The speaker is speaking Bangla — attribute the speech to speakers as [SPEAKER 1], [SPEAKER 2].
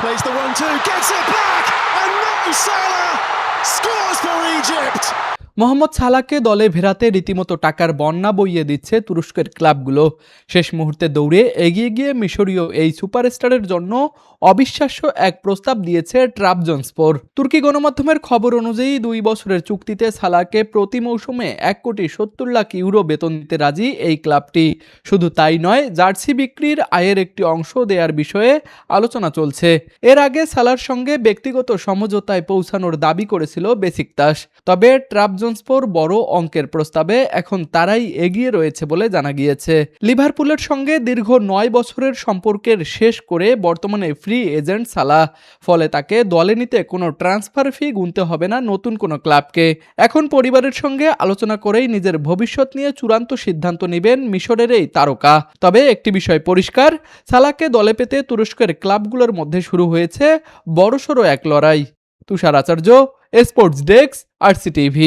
[SPEAKER 1] Plays the 1-2, gets it back, and Mo Salah scores for Egypt.
[SPEAKER 2] Mohammad সালাহকে দলে ফেরাতে রীতিমতো টাকার বন্যা বইয়ে দিচ্ছে তুরস্কের ক্লাবগুলো। শেষ মুহূর্তে দৌড়ে এগিয়ে গিয়ে মিশরীয় এই সুপারস্টারের জন্য অবিশ্বাস্য এক প্রস্তাব দিয়েছে ট্রাবজনস্পর। তুর্কি গণমাধ্যমের খবর অনুযায়ী 2 বছরের চুক্তিতে সালাহকে প্রতি মৌসুমে 1,70,00,000 ইউরো বেতন দিতে রাজি এই ক্লাবটি। শুধু তাই নয়, জার্সি বিক্রির আয়ের একটি অংশ দেওয়ার বিষয়ে আলোচনা চলছে। এর আগে সালাহর সঙ্গে ব্যক্তিগত সমঝোতায় পৌঁছানোর দাবি করেছিল বেসিকতাস। তবে ট্রাবজনস্পর বড় অঙ্কের প্রস্তাবে এখন তারাই এগিয়ে রয়েছে বলে জানা গিয়েছে। লিভারপুলের সঙ্গে দীর্ঘ 9 বছরের সম্পর্কের শেষ করে বর্তমানে ফ্রি এজেন্ট সালাহ। ফলে তাকে দলে নিতে কোনো ট্রান্সফার ফি গুনতে হবে না নতুন কোনো ক্লাবকে। এখন পরিবারের সঙ্গে আলোচনা করেই নিজের ভবিষ্যৎ নিয়ে চূড়ান্ত সিদ্ধান্ত নেবেন মিশরের এই তারকা। তবে একটি বিষয় পরিষ্কার, সালাহকে দলে পেতে তুরস্কের ক্লাবগুলোর মধ্যে শুরু হয়েছে বড়সড় এক লড়াই। তুষার আচার্য, স্পোর্টস ডেস্ক, RCTV।